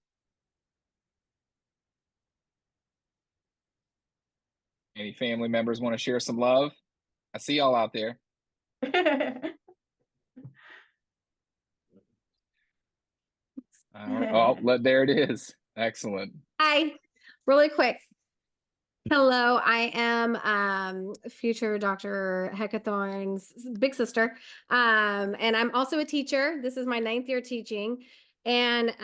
Any family members want to share some love? I see y'all out there. All right. Oh, there it is. Excellent. Hi, really quick. Hello, I am future Dr. Heckathorn's big sister. And I'm also a teacher. This is my 9th year teaching. And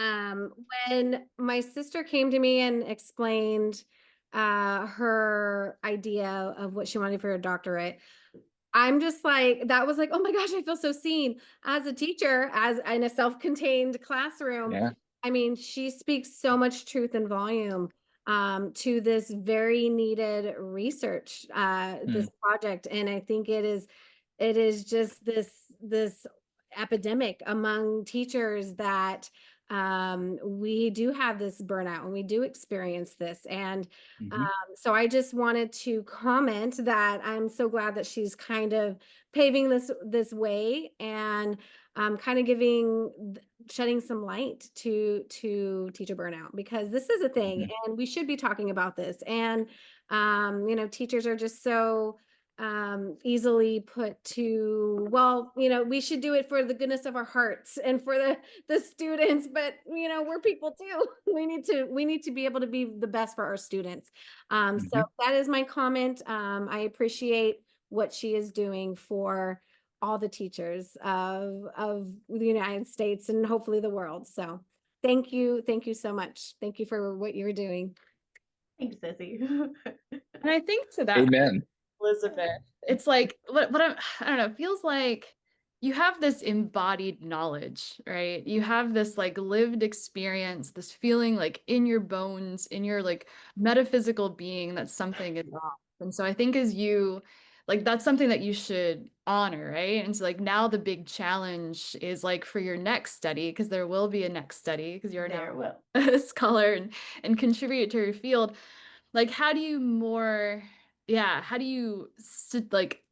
when my sister came to me and explained her idea of what she wanted for her doctorate, I'm just like, that was like, oh my gosh, I feel so seen as a teacher, as in a self-contained classroom. Yeah. I mean, she speaks so much truth and volume to this very needed research, this project. And I think it is just this epidemic among teachers that we do have this burnout and we do experience this. And so I just wanted to comment that I'm so glad that she's kind of paving this way and kind of shedding some light to teacher burnout, because this is a thing and we should be talking about this. And teachers are just so easily put to, well, we should do it for the goodness of our hearts and for the students, but we're people too. We need to be able to be the best for our students. So that is my comment. I appreciate what she is doing for all the teachers of the United States and hopefully the world. So thank you so much. Thank you for what you're doing. Thanks, Sissy. And I think to that, Amen. Elizabeth, it's like what I don't know, it feels like you have this embodied knowledge, right? You have this like lived experience, this feeling like in your bones, in your like metaphysical being that something is off. And so I think as you like, that's something that you should honor, right? And so like now the big challenge is like for your next study, because there will be a next study because you're There now will. a scholar and contribute to your field. Like how do you like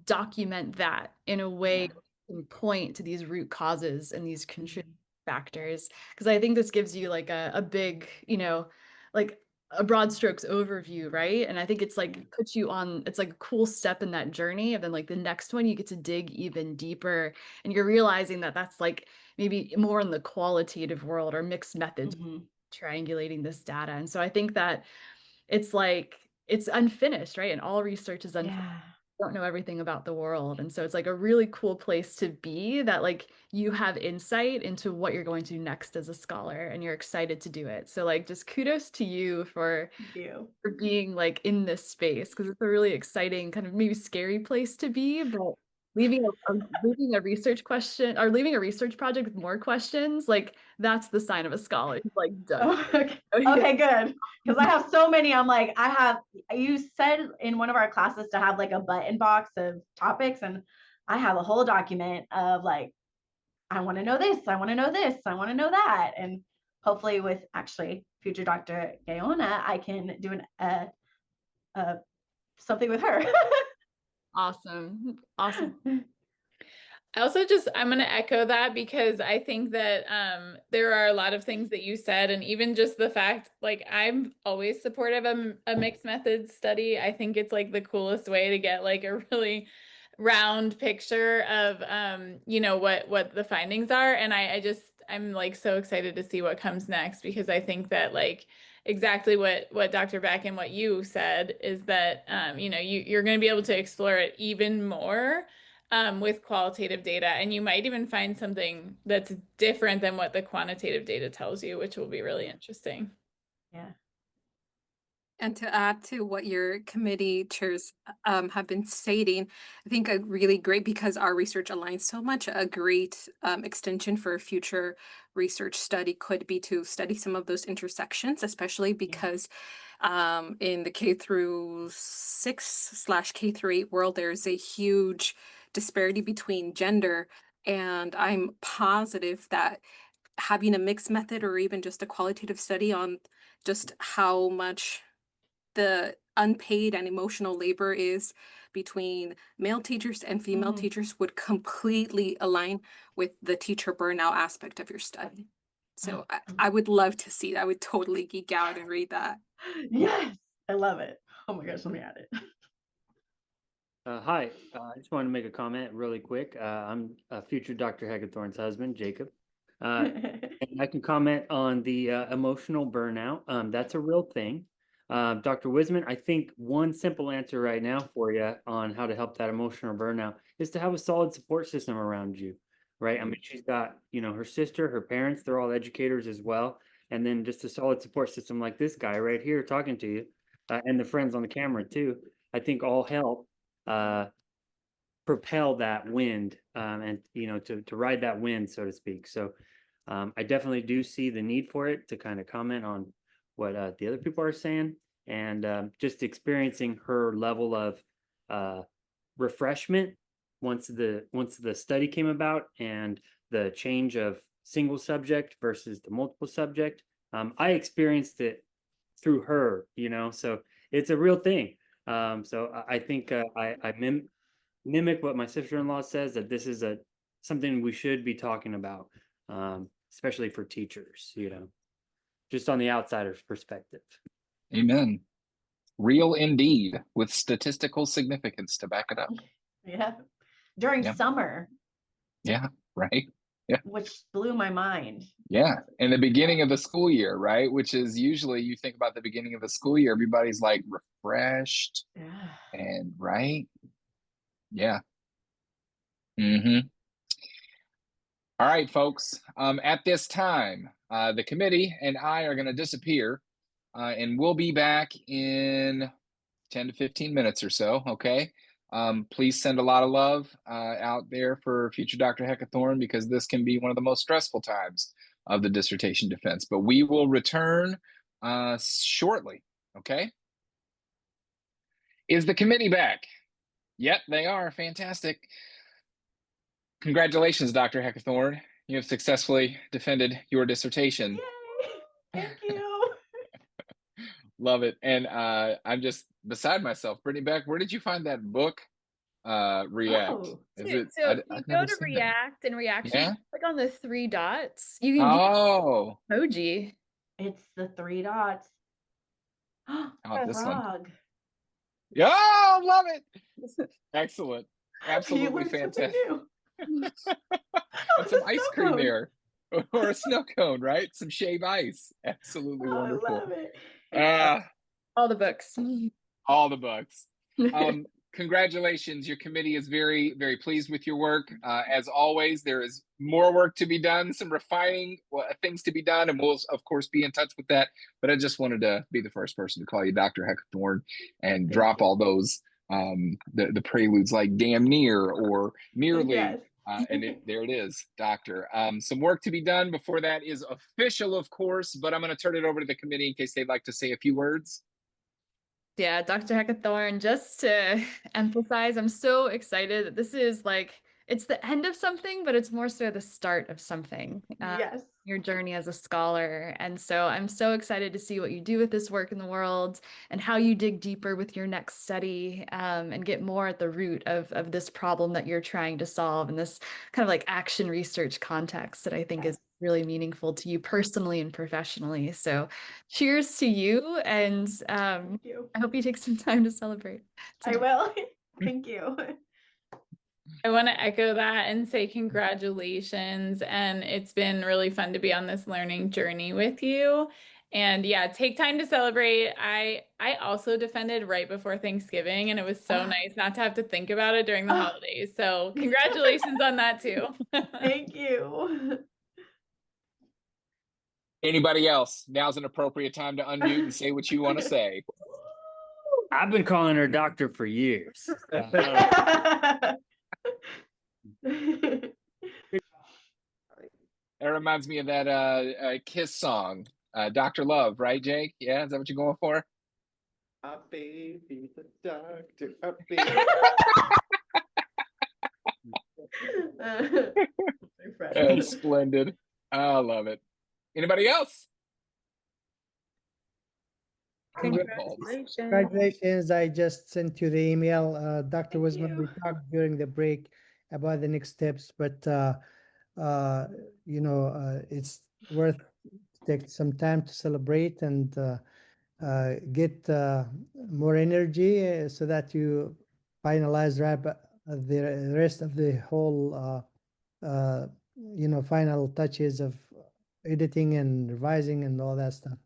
document that in a way that can point to these root causes and these contributing factors? Because I think this gives you like a big, like a broad strokes overview, right? And I think it's like puts you on, it's like a cool step in that journey. And then like the next one, you get to dig even deeper and you're realizing that that's like maybe more in the qualitative world or mixed methods triangulating this data. And so I think that it's like it's unfinished, right? And all research is unfinished. Yeah. Don't know everything about the world. And so it's like a really cool place to be, that like you have insight into what you're going to do next as a scholar and you're excited to do it. So like just kudos to you for being like in this space, because it's a really exciting, kind of maybe scary place to be, but leaving a research question or leaving a research project with more questions, like that's the sign of a scholar. Like done. Oh, okay. Okay, good. Because I have so many. I'm like, you said in one of our classes to have like a button box of topics, and I have a whole document of like, I want to know this, I want to know this, I want to know that. And hopefully with actually future Dr. Gayona, I can do something with her. Awesome. I also I'm going to echo that, because I think that there are a lot of things that you said, and even just the fact, like, I'm always supportive of a mixed methods study. I think it's like the coolest way to get like a really round picture of what the findings are. And I'm like so excited to see what comes next, because I think that like exactly what Dr. Beck and what you said is that you're going to be able to explore it even more with qualitative data, and you might even find something that's different than what the quantitative data tells you, which will be really interesting. Yeah. And to add to what your committee chairs have been stating, I think a really great, because our research aligns so much, a great extension for a future research study could be to study some of those intersections, especially because in the K-6/K-8 world, there's a huge disparity between gender. And I'm positive that having a mixed method or even just a qualitative study on just how much the unpaid and emotional labor is between male teachers and female teachers would completely align with the teacher burnout aspect of your study. So I would love to see that. I would totally geek out and read that. Yes, I love it. Oh my gosh, let me add it. Hi, I just wanted to make a comment really quick. I'm future Dr. Hagethorn's husband, Jacob. And I can comment on the emotional burnout. That's a real thing. Dr. Wisman, I think one simple answer right now for you on how to help that emotional burnout is to have a solid support system around you, right? I mean, she's got, her sister, her parents, they're all educators as well. And then just a solid support system like this guy right here talking to you, and the friends on the camera too, I think all help propel that wind, and to ride that wind, so to speak. So I definitely do see the need for it, to kind of comment on what the other people are saying, and just experiencing her level of refreshment once the study came about, and the change of single subject versus the multiple subject. I experienced it through her, so it's a real thing. So I think I mimic what my sister-in-law says, that this is something we should be talking about, especially for teachers, just on the outsider's perspective. Amen. Real indeed, with statistical significance to back it up. Yeah. During summer. Yeah, right. Yeah. Which blew my mind. Yeah. In the beginning of the school year, right? Which is usually, you think about the beginning of the school year, everybody's like refreshed and right. Yeah. Mm-hmm. All right, folks. At this time, the committee and I are going to disappear, and we'll be back in 10 to 15 minutes or so. Okay. Please send a lot of love out there for future Dr. Heckathorn, because this can be one of the most stressful times of the dissertation defense. But we will return shortly. Okay. Is the committee back? Yep, they are. Fantastic. Congratulations, Dr. Heckathorn. You have successfully defended your dissertation. Yay! Thank you. Love it. And I'm just beside myself. Brittany Beck, where did you find that book, React? Oh. Is it? So you go to React, and Reaction, click on the 3 dots. You can do emoji. It's the 3 dots. How about this frog. one? Yeah, oh, love it. Excellent. Absolutely fantastic. And some ice cream there, or a snow cone, right? Some shave ice. Absolutely wonderful. I love it. All the books. All the books. Congratulations. Your committee is very, very pleased with your work. As always, there is more work to be done, some refining things to be done, and we'll, of course, be in touch with that. But I just wanted to be the first person to call you Dr. Heckathorn and drop all those, the preludes like damn near or nearly. Yes. And there it is, Doctor. Some work to be done before that is official, of course, but I'm going to turn it over to the committee in case they'd like to say a few words. Yeah, Dr. Heckathorn, just to emphasize, I'm so excited that this is it's the end of something, but it's more so the start of something. Yes. Your journey as a scholar. And so I'm so excited to see what you do with this work in the world, and how you dig deeper with your next study, and get more at the root of this problem that you're trying to solve in this kind of action research context that I think is really meaningful to you personally and professionally. So cheers to you, and Thank you. I hope you take some time to celebrate today. I will. Thank you. I want to echo that and say congratulations. And it's been really fun to be on this learning journey with you. And yeah, take time to celebrate. I also defended right before Thanksgiving, and it was so nice not to have to think about it during the holidays. So congratulations on that too. Thank you. Anybody else? Now's an appropriate time to unmute and say what you want to say. I've been calling her doctor for years. It reminds me of that Kiss song, Dr. Love, right, Jake? Yeah, is that what you're going for? A baby, the doctor, a baby. That's splendid. I love it. Anybody else? Congratulations. I just sent you the email. Dr. Wisman, we talked during the break about the next steps, but it's worth to take some time to celebrate and get more energy so that you finalize the rest of the whole final touches of editing and revising and all that stuff.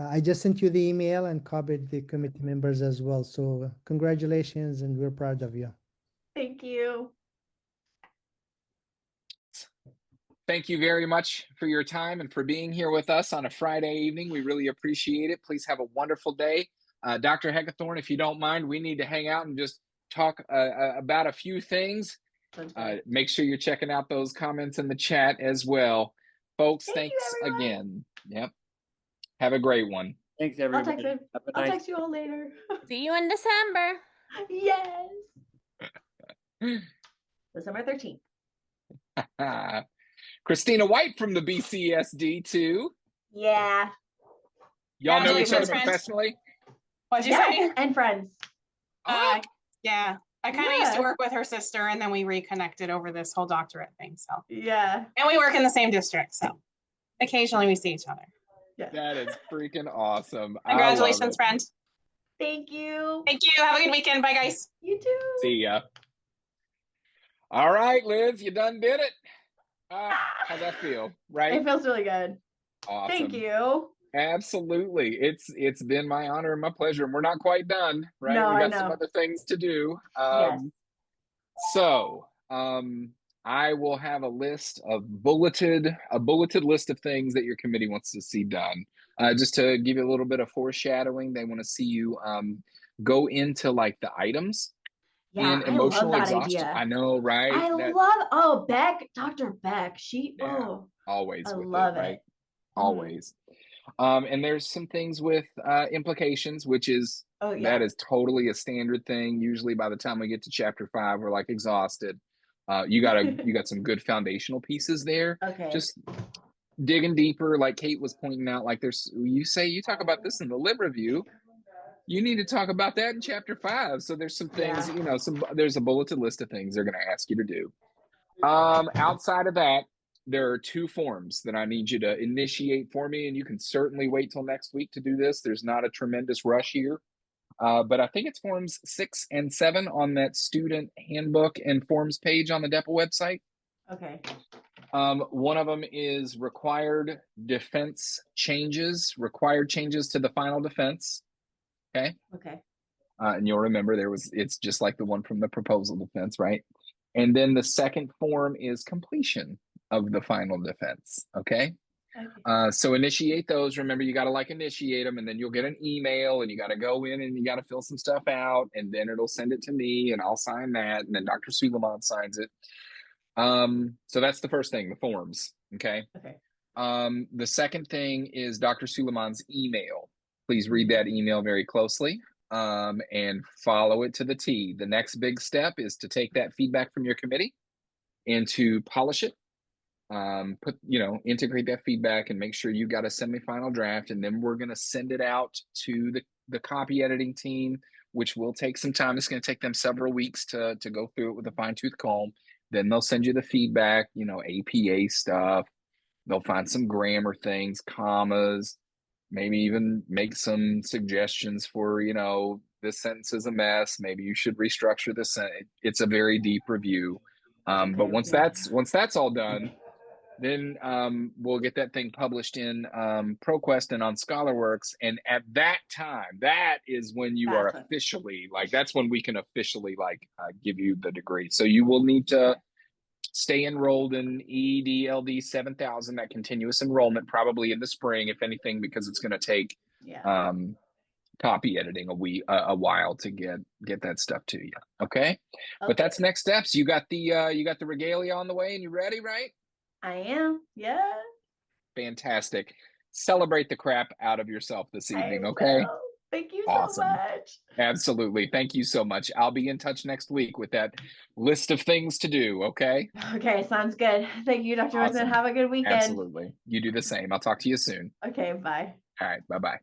I just sent you the email and copied the committee members as well. So congratulations, and we're proud of you. Thank you. Thank you very much for your time and for being here with us on a Friday evening. We really appreciate it. Please have a wonderful day. Dr. Heckathorn, if you don't mind, we need to hang out and just talk about a few things. Make sure you're checking out those comments in the chat as well. Folks, thanks again. Yep. Have a great one. Thanks, everybody. I'll text you all later. See you in December. Yes. December 13th. Christina White from the BCSD too. Yeah. Y'all know each other friends. professionally? What'd you say? And friends. Yeah. I kind of used to work with her sister, and then we reconnected over this whole doctorate thing. So yeah. And we work in the same district, so occasionally we see each other. Yeah. That is freaking awesome. Congratulations, friend. Thank you. Thank you. Have a good weekend. Bye, guys. You too. See ya. All right, Liz, you done did it. How's that feel? Right? It feels really good. Awesome. Thank you. Absolutely. It's been my honor and my pleasure. And we're not quite done, right? No, We I got some know. other things to do. Yes. So I will have a bulleted list of things that your committee wants to see done. Just to give you a little bit of foreshadowing, they want to see you go into like the items. Yeah, in emotional I love that exhaustion. idea. I know, right? Beck, Dr. Beck. Always I with love it, right? it. Always. And there's some things with implications, which is that is totally a standard thing. Usually by the time we get to chapter 5, we're like exhausted. You got some good foundational pieces there. Okay. Just digging deeper, like Kate was pointing out, like you talk about this in the lib review. You need to talk about that in chapter 5. So there's some things, there's a bulleted list of things they're going to ask you to do. Outside of that, there are 2 forms that I need you to initiate for me, and you can certainly wait till next week to do this. There's not a tremendous rush here. But I think it's forms 6 and 7 on that student handbook and forms page on the DEPA website. Okay. One of them is required changes to the final defense. Okay. Okay. And you'll remember it's just like the one from the proposal defense, right? And then the second form is completion of the final defense. Okay. So initiate those. Remember, you got to initiate them, and then you'll get an email, and you got to go in and you got to fill some stuff out, and then it'll send it to me, and I'll sign that, and then Dr. Suleiman signs it. So that's the first thing, the forms. Okay. Okay. The second thing is Dr. Suleiman's email. Please read that email very closely and follow it to the T. The next big step is to take that feedback from your committee and to polish it. Integrate that feedback and make sure you got a semifinal draft, and then we're going to send it out to the copy editing team, which will take some time. It's going to take them several weeks to go through it with a fine-tooth comb. Then they'll send you the feedback, APA stuff. They'll find some grammar things, commas, maybe even make some suggestions for, this sentence is a mess. Maybe you should restructure this. It's a very deep review. But once that's all done, then we'll get that thing published in ProQuest and on ScholarWorks. And at that time, that is when you are officially, that's when we can officially give you the degree. So you will need to stay enrolled in EDLD 7000, that continuous enrollment, probably in the spring, if anything, because it's going to take copy editing a while to get that stuff to you. Okay. But that's Okay. next steps. You got the regalia on the way and you ready, right? I am. Yeah. Fantastic. Celebrate the crap out of yourself this evening, I okay? will. Thank you so Awesome. much. Absolutely. Thank you so much. I'll be in touch next week with that list of things to do, okay? Okay, sounds good. Thank you, Dr. Wiseman. Awesome. Have a good weekend. Absolutely. You do the same. I'll talk to you soon. Okay, bye. All right. Bye-bye.